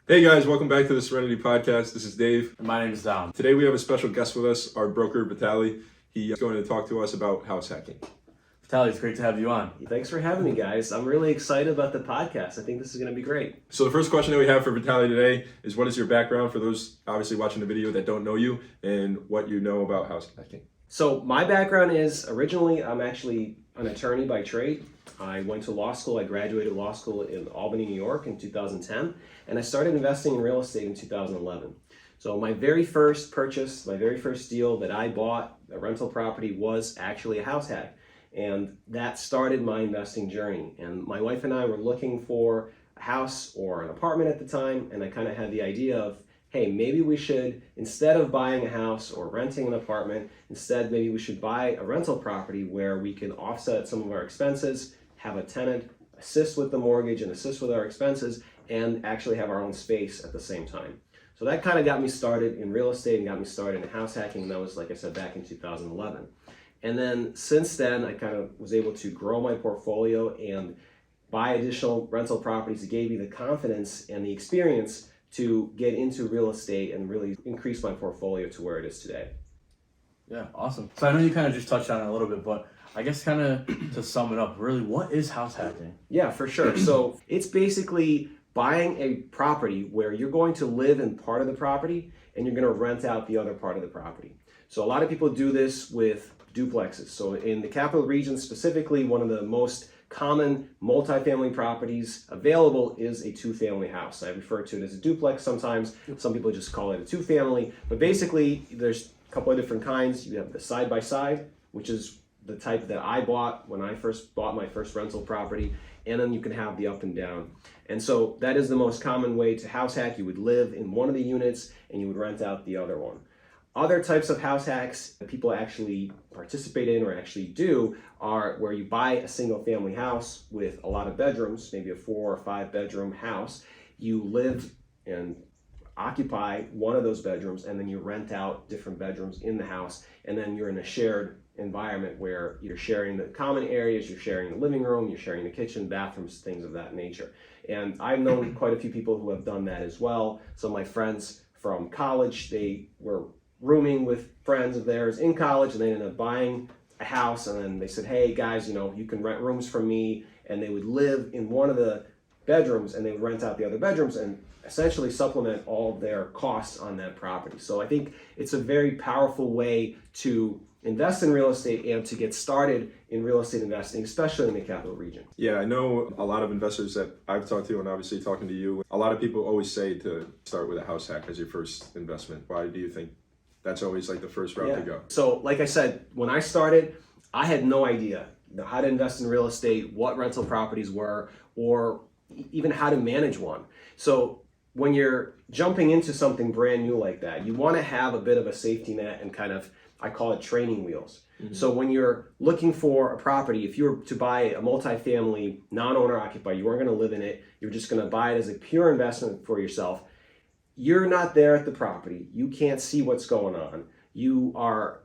Hey guys, welcome back to the Serenity podcast. This is Dave. And my name is Dom. Today we have a special guest with us, our broker Vitaliy. He's going to talk to us about house hacking. Vitaliy, it's great to have you on. Thanks for having me, guys. I'm really excited about the podcast. I think this is going to be great. So the first question that we have for Vitaliy today is, what is your background for those obviously watching the video that don't know you, and what you know about house hacking? So my background is, originally, I'm actually an attorney by trade. I went to law school. I graduated law school in Albany, New York in 2010, and I started investing in real estate in 2011. So my very first purchase, my very first deal that I bought, a rental property, was actually a house hack. And that started my investing journey. And my wife and I were looking for a house or an apartment at the time, and I kind of had the idea of, hey, maybe we should, instead of buying a house or renting an apartment, instead maybe we should buy a rental property where we can offset some of our expenses, have a tenant assist with the mortgage and assist with our expenses, and actually have our own space at the same time. So that kind of got me started in real estate and got me started in house hacking. And that was, like I said, back in 2011. And then since then, I kind of was able to grow my portfolio and buy additional rental properties. It gave me the confidence and the experience to get into real estate and really increase my portfolio to where it is today. Yeah, awesome. So I know you kind of just touched on it a little bit, but I guess kind of to sum it up, really, what is house hacking? Yeah, for sure. So it's basically buying a property where you're going to live in part of the property and you're going to rent out the other part of the property. So a lot of people do this with duplexes. So in the capital region specifically, one of the most common multifamily properties available is a two-family house. I refer to it as a duplex sometimes. Some people just call it a two-family. But basically, there's a couple of different kinds. You have the side-by-side, which is the type that I bought when I first bought my first rental property. And then you can have the up and down. And so that is the most common way to house hack. You would live in one of the units and you would rent out the other one. Other types of house hacks that people actually participate in or actually do are where you buy a single family house with a lot of bedrooms, maybe a 4 or 5 bedroom house. You live and occupy one of those bedrooms, and then you rent out different bedrooms in the house, and then you're in a shared environment where you're sharing the common areas, you're sharing the living room, you're sharing the kitchen, bathrooms, things of that nature. And I've known quite a few people who have done that as well. Some of my friends from college, they were rooming with friends of theirs in college, and they ended up buying a house, and then they said, hey guys, you can rent rooms from me, and they would live in one of the bedrooms and they would rent out the other bedrooms and essentially supplement all of their costs on that property. So I think it's a very powerful way to invest in real estate and to get started in real estate investing, especially in the capital region. Yeah, I know a lot of investors that I've talked to, and obviously talking to you, a lot of people always say to start with a house hack as your first investment. Why do you think that's always like the first route to go? So like I said, when I started, I had no idea how to invest in real estate, what rental properties were, or even how to manage one. So when you're jumping into something brand new like that, you want to have a bit of a safety net and kind of, I call it training wheels. Mm-hmm. So when you're looking for a property, if you were to buy a multifamily, non-owner occupied, you weren't going to live in it, you're just going to buy it as a pure investment for yourself. You're not there at the property. You can't see what's going on. You are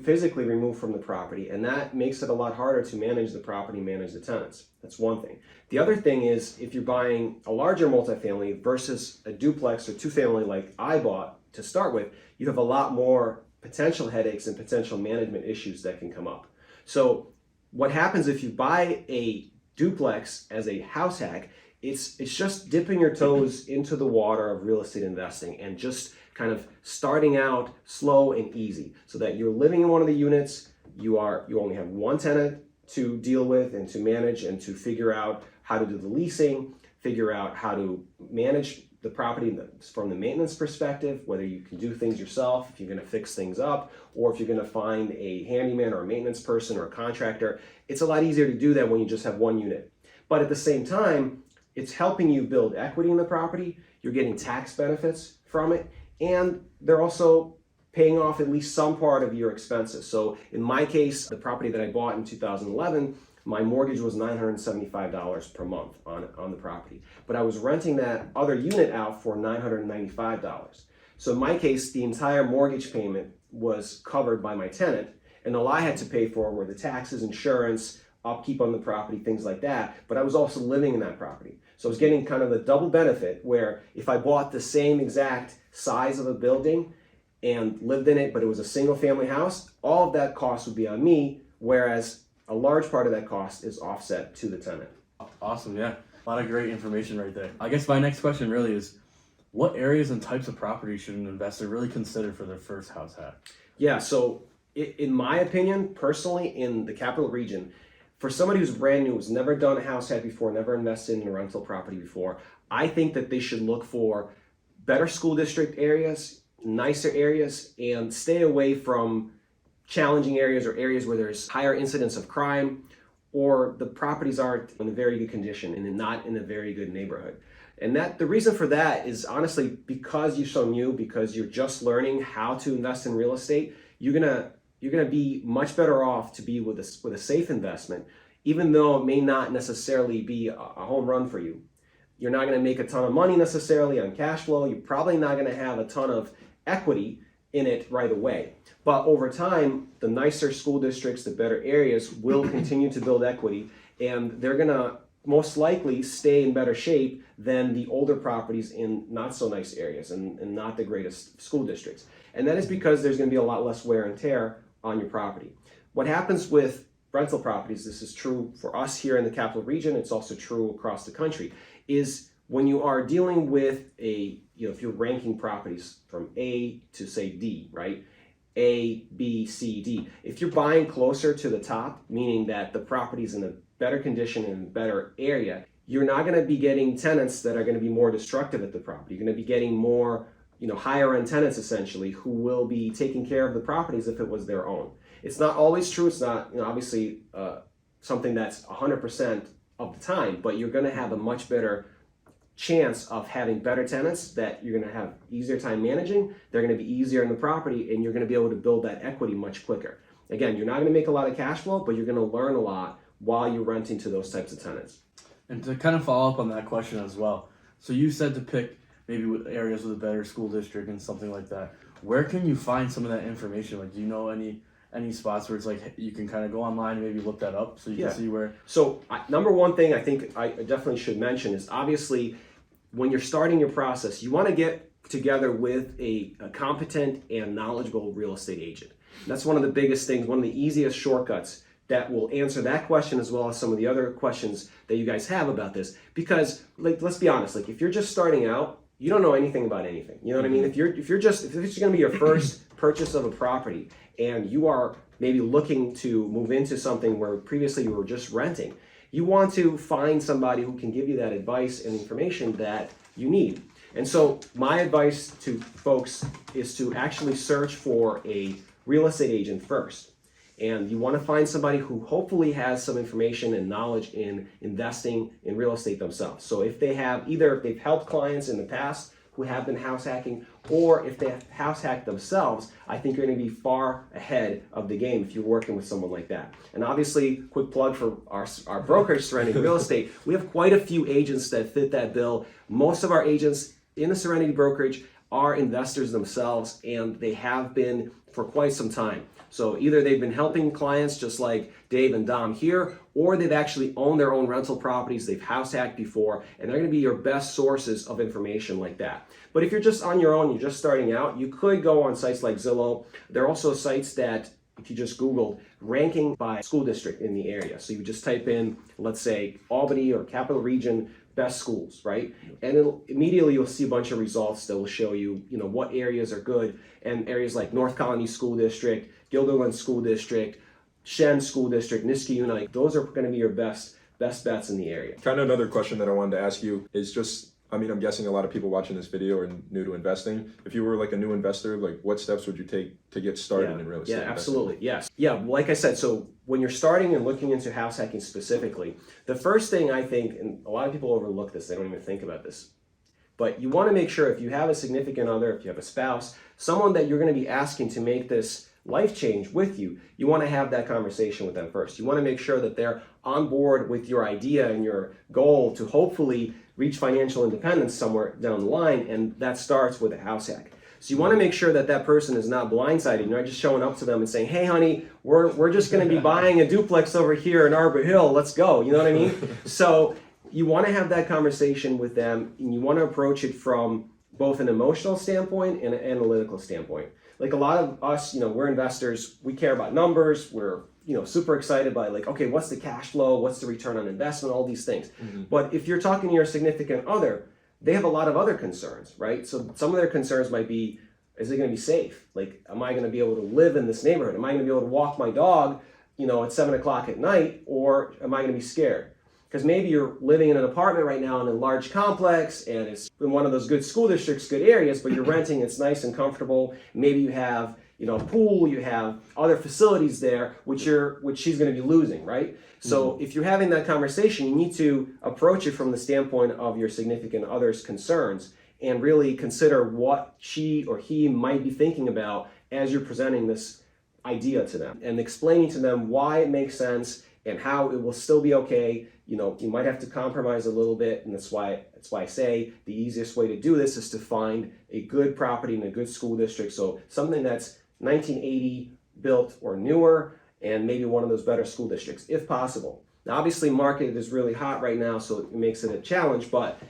physically removed from the property, and that makes it a lot harder to manage the property, manage the tenants. That's one thing. The other thing is, if you're buying a larger multifamily versus a duplex or two-family like I bought to start with, you have a lot more potential headaches and potential management issues that can come up. So what happens if you buy a duplex as a house hack, it's just dipping your toes into the water of real estate investing and just kind of starting out slow and easy, so that you're living in one of the units, you only have one tenant to deal with and to manage and to figure out how to do the leasing, figure out how to manage the property from the maintenance perspective, whether you can do things yourself, if you're going to fix things up, or if you're going to find a handyman or a maintenance person or a contractor. It's a lot easier to do that when you just have one unit. But at the same time, it's helping you build equity in the property, you're getting tax benefits from it, and they're also paying off at least some part of your expenses. So in my case, the property that I bought in 2011, my mortgage was $975 per month on the property. But I was renting that other unit out for $995. So in my case, the entire mortgage payment was covered by my tenant, and all I had to pay for were the taxes, insurance, upkeep on the property, things like that, but I was also living in that property. So I was getting kind of the double benefit where if I bought the same exact size of a building and lived in it, but it was a single family house, all of that cost would be on me, whereas a large part of that cost is offset to the tenant. Awesome, yeah. A lot of great information right there. I guess my next question really is, what areas and types of property should an investor really consider for their first house hack? Yeah, so in my opinion, personally, in the capital region, for somebody who's brand new, who's never done a house hack before, never invested in a rental property before, I think that they should look for better school district areas, nicer areas, and stay away from challenging areas or areas where there's higher incidence of crime or the properties aren't in a very good condition and not in a very good neighborhood. And that the reason for that is honestly because you're so new, because you're just learning how to invest in real estate, you're gonna be much better off to be with a safe investment, even though it may not necessarily be a home run for you. You're not gonna make a ton of money necessarily on cash flow. You're probably not gonna have a ton of equity in it right away. But over time, the nicer school districts, the better areas will continue to build equity, and they're gonna most likely stay in better shape than the older properties in not so nice areas and not the greatest school districts. And that is because there's gonna be a lot less wear and tear on your property. What happens with rental properties, this is true for us here in the capital region, it's also true across the country, is when you are dealing with if you're ranking properties from A to say D, right? A, B, C, D. If you're buying closer to the top, meaning that the property's in a better condition and a better area, you're not gonna be getting tenants that are gonna be more destructive at the property. You're gonna be getting more, higher end tenants essentially who will be taking care of the properties if it was their own. It's not always true. It's not, obviously something that's 100% of the time, but you're gonna have a much better chance of having better tenants that you're going to have easier time managing. They're going to be easier in the property and you're going to be able to build that equity much quicker. Again, you're not going to make a lot of cash flow, but you're going to learn a lot while you're renting to those types of tenants. And to kind of follow up on that question as well, so you said to pick maybe areas with a better school district and something like that. Where can you find some of that information? Like, do you know any spots where it's like you can kind of go online and maybe look that up so you can see where? So number one thing I think I definitely should mention is obviously when you're starting your process, you want to get together with a competent and knowledgeable real estate agent. And that's one of the biggest things, one of the easiest shortcuts that will answer that question as well as some of the other questions that you guys have about this. Because let's be honest, if you're just starting out, you don't know anything about anything. You know what I mean? If it's going to be your first purchase of a property and you are maybe looking to move into something where previously you were just renting, you want to find somebody who can give you that advice and information that you need. And so my advice to folks is to actually search for a real estate agent first. And you want to find somebody who hopefully has some information and knowledge in investing in real estate themselves. So if they've helped clients in the past who have been house hacking, or if they have house hacked themselves, I think you're going to be far ahead of the game if you're working with someone like that. And obviously, quick plug for our brokerage, Serenity Real Estate, we have quite a few agents that fit that bill. Most of our agents in the Serenity brokerage are investors themselves, and they have been for quite some time. So either they've been helping clients just like Dave and Dom here, or they've actually owned their own rental properties, they've house hacked before, and they're gonna be your best sources of information like that. But if you're just on your own, you're just starting out, you could go on sites like Zillow. There are also sites that, if you just Googled, ranking by school district in the area. So you just type in, let's say, Albany or Capital Region best schools, right? And immediately you'll see a bunch of results that will show you, what areas are good, and areas like North Colony School District, Guilderland School District, Shen School District, Niskayuna, those are going to be your best bets in the area. Kind of another question that I wanted to ask you is just, I'm guessing a lot of people watching this video are new to investing. If you were like a new investor, what steps would you take to get started in real estate? Yeah, absolutely. Yes. Yeah, like I said, so when you're starting and looking into house hacking specifically, the first thing I think, and a lot of people overlook this, they don't even think about this, but you want to make sure if you have a significant other, if you have a spouse, someone that you're going to be asking to make this life change with you, you want to have that conversation with them first. You want to make sure that they're on board with your idea and your goal to hopefully reach financial independence somewhere down the line, and that starts with a house hack. So you want to make sure that that person is not blindsided. You're not just showing up to them and saying, hey, honey, we're just going to be buying a duplex over here in Arbor Hill. Let's go. You know what I mean? So you want to have that conversation with them, and you want to approach it from both an emotional standpoint and an analytical standpoint. Like a lot of us, we're investors. We care about numbers. We're super excited by like, okay, what's the cash flow? What's the return on investment? All these things. Mm-hmm. But if you're talking to your significant other, they have a lot of other concerns, right? So some of their concerns might be, is it going to be safe? Like, am I going to be able to live in this neighborhood? Am I going to be able to walk my dog, at 7 o'clock at night, or am I going to be scared? Because maybe you're living in an apartment right now in a large complex, and it's in one of those good school districts, good areas, but you're renting, it's nice and comfortable. Maybe you have a pool, you have other facilities there, which she's going to be losing, right? So if you're having that conversation, you need to approach it from the standpoint of your significant other's concerns and really consider what she or he might be thinking about as you're presenting this idea to them and explaining to them why it makes sense and how it will still be okay. You might have to compromise a little bit, and that's why I say the easiest way to do this is to find a good property in a good school district. So something that's 1980 built or newer, and maybe one of those better school districts, if possible. Now, obviously, market is really hot right now, so it makes it a challenge, but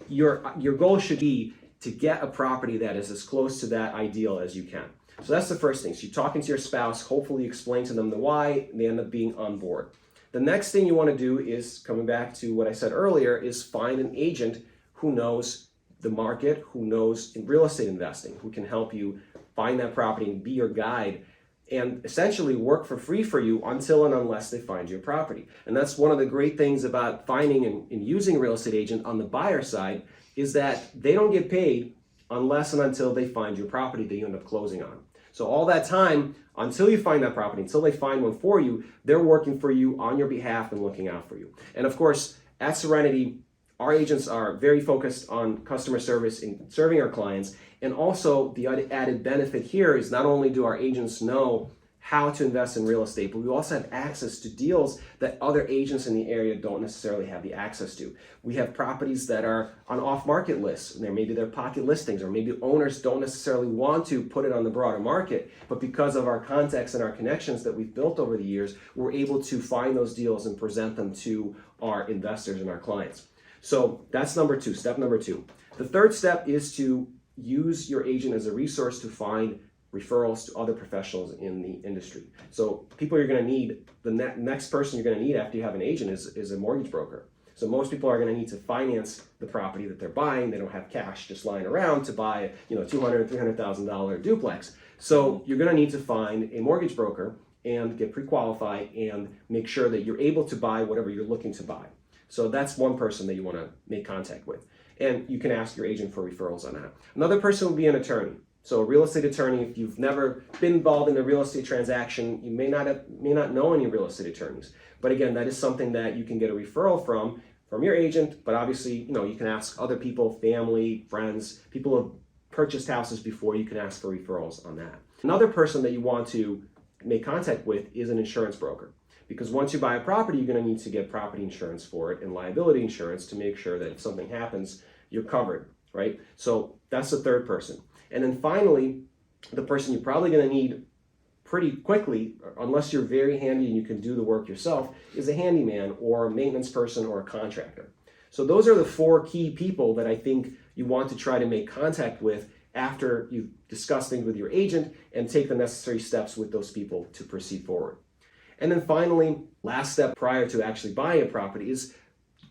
your goal should be to get a property that is as close to that ideal as you can. So that's the first thing. So you're talking to your spouse, hopefully explain to them the why, and they end up being on board. The next thing you want to do is, coming back to what I said earlier, is find an agent who knows the market, who knows in real estate investing, who can help you find that property and be your guide and essentially work for free for you until and unless they find your property. And that's one of the great things about finding and using a real estate agent on the buyer side is that they don't get paid unless and until they find your property that you end up closing on. So all that time, until you find that property, until they find one for you, they're working for you on your behalf and looking out for you. And of course, at Serenity, our agents are very focused on customer service and serving our clients. And also the added benefit here is not only do our agents know how to invest in real estate, but we also have access to deals that other agents in the area don't necessarily have the access to. We have properties that are on off-market lists, and maybe they're pocket listings, or maybe owners don't necessarily want to put it on the broader market, but because of our contacts and our connections that we've built over the years, we're able to find those deals and present them to our investors and our clients. So that's step number two. The third step is to use your agent as a resource to find referrals to other professionals in the industry. So people you're going to need, the next person you're going to need after you have an agent is a mortgage broker. So most people are going to need to finance the property that they're buying. They don't have cash just lying around to buy $200,000, $300,000 duplex. So you're going to need to find a mortgage broker and get pre-qualified and make sure that you're able to buy whatever you're looking to buy. So that's one person that you want to make contact with. And you can ask your agent for referrals on that. Another person would be an attorney. So a real estate attorney, if you've never been involved in a real estate transaction, you may not know any real estate attorneys. But again, that is something that you can get a referral from your agent, but obviously, you can ask other people, family, friends, people who have purchased houses before, you can ask for referrals on that. Another person that you want to make contact with is an insurance broker. Because once you buy a property, you're going to need to get property insurance for it and liability insurance to make sure that if something happens, you're covered, right? So that's the third person. And then finally, the person you're probably going to need pretty quickly, unless you're very handy and you can do the work yourself, is a handyman or a maintenance person or a contractor. So those are the four key people that I think you want to try to make contact with after you've discussed things with your agent and take the necessary steps with those people to proceed forward. And then finally, last step prior to actually buying a property is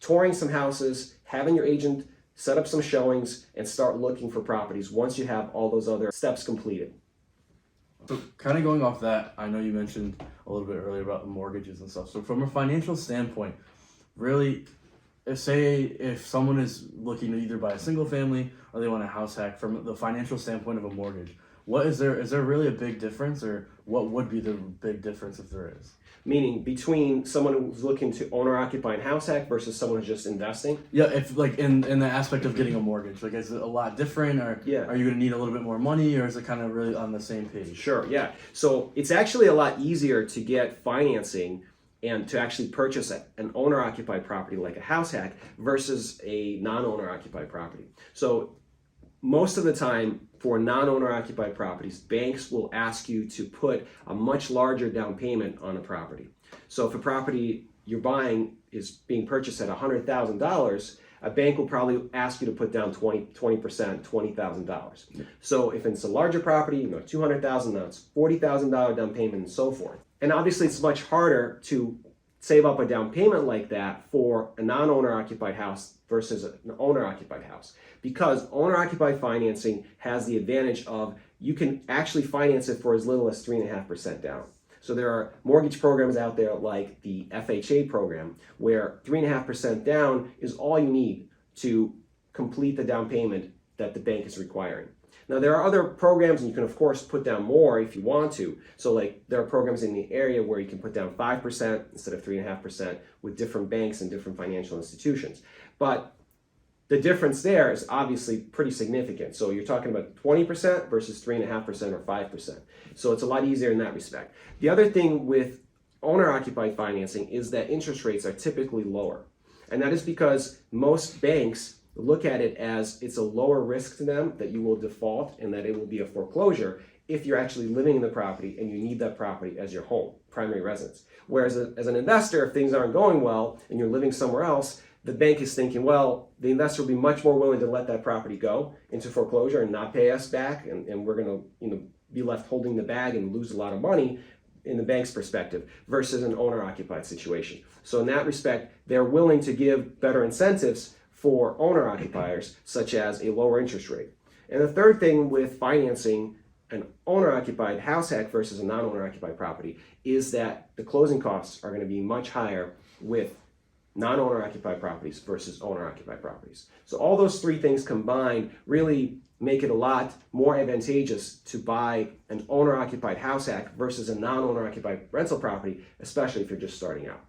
touring some houses, having your agent set up some showings, and start looking for properties once you have all those other steps completed. So kind of going off that, I know you mentioned a little bit earlier about the mortgages and stuff. So from a financial standpoint, really, if someone is looking to either buy a single family or they want a house hack, from the financial standpoint of a mortgage, is there really a big difference, or what would be the big difference if there is? Meaning between someone who's looking to own or occupy and house hack versus someone who's just investing? Yeah, if like in the aspect of getting a mortgage, like is it a lot different, or are you going to need a little bit more money, or is it kind of really on the same page? Sure, yeah. So it's actually a lot easier to get financing and to actually purchase an owner-occupied property like a house hack versus a non-owner-occupied property. So most of the time for non-owner occupied properties, banks will ask you to put a much larger down payment on a property. So if a property you're buying is being purchased at $100,000, a bank will probably ask you to put down 20%, $20,000. So if it's a larger property, $200,000, now it's $40,000 down payment and so forth. And obviously it's much harder to save up a down payment like that for a non-owner occupied house versus an owner occupied house, because owner occupied financing has the advantage of you can actually finance it for as little as 3.5% down. So there are mortgage programs out there like the FHA program where 3.5% down is all you need to complete the down payment that the bank is requiring. Now there are other programs, and you can of course put down more if you want to. So like there are programs in the area where you can put down 5% instead of 3.5% with different banks and different financial institutions. But the difference there is obviously pretty significant. So you're talking about 20% versus 3.5% or 5%. So it's a lot easier in that respect. The other thing with owner-occupied financing is that interest rates are typically lower. And that is because most banks look at it as it's a lower risk to them that you will default and that it will be a foreclosure if you're actually living in the property and you need that property as your home, primary residence. Whereas as an investor, if things aren't going well and you're living somewhere else, the bank is thinking, well, the investor will be much more willing to let that property go into foreclosure and not pay us back, and we're going to be left holding the bag and lose a lot of money in the bank's perspective versus an owner-occupied situation. So in that respect, they're willing to give better incentives for owner-occupiers, such as a lower interest rate. And the third thing with financing an owner-occupied house hack versus a non-owner-occupied property is that the closing costs are going to be much higher with non-owner occupied properties versus owner occupied properties. So all those three things combined really make it a lot more advantageous to buy an owner occupied house hack versus a non-owner occupied rental property, especially if you're just starting out.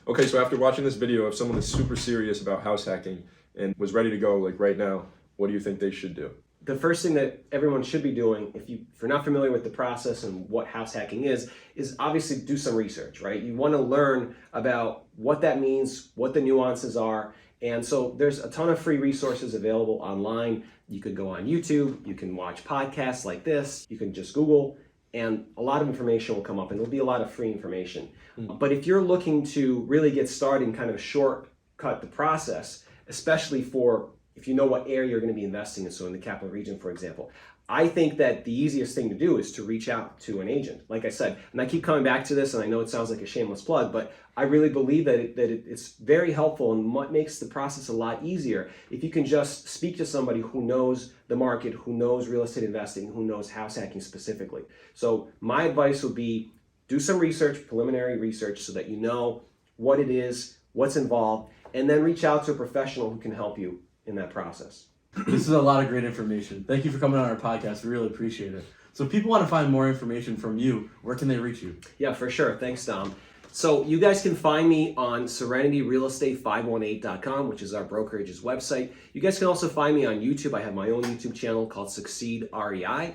Okay, so after watching this video, if someone is super serious about house hacking and was ready to go like right now, what do you think they should do? The first thing that everyone should be doing, if you're not familiar with the process and what house hacking is obviously do some research, right? You want to learn about what that means, what the nuances are. And so there's a ton of free resources available online. You could go on YouTube, you can watch podcasts like this, you can just Google, and a lot of information will come up, and there'll be a lot of free information. But if you're looking to really get started and kind of shortcut the process, especially for if you know what area you're going to be investing in, so in the capital region, for example, I think that the easiest thing to do is to reach out to an agent. Like I said, and I keep coming back to this, and I know it sounds like a shameless plug, but I really believe that it's very helpful and what makes the process a lot easier if you can just speak to somebody who knows the market, who knows real estate investing, who knows house hacking specifically. So my advice would be do some research, preliminary research, so that you know what it is, what's involved, and then reach out to a professional who can help you in that process. This is a lot of great information. Thank you for coming on our podcast. We really appreciate it. So if people want to find more information from you, where can they reach you? Yeah, for sure. Thanks, Dom. So you guys can find me on SerenityRealEstate518.com, which is our brokerage's website. You guys can also find me on YouTube. I have my own YouTube channel called Succeed REI.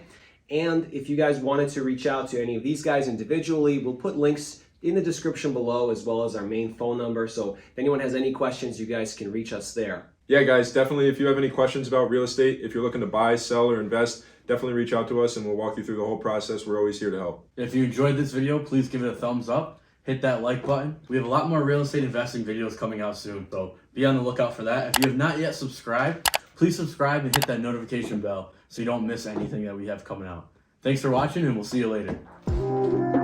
And if you guys wanted to reach out to any of these guys individually, we'll put links in the description below, as well as our main phone number. So if anyone has any questions, you guys can reach us there. Yeah, guys, definitely if you have any questions about real estate, if you're looking to buy, sell, or invest, definitely reach out to us and we'll walk you through the whole process. We're always here to help. If you enjoyed this video, please give it a thumbs up. Hit that like button. We have a lot more real estate investing videos coming out soon, so be on the lookout for that. If you have not yet subscribed, please subscribe and hit that notification bell so you don't miss anything that we have coming out. Thanks for watching, and we'll see you later.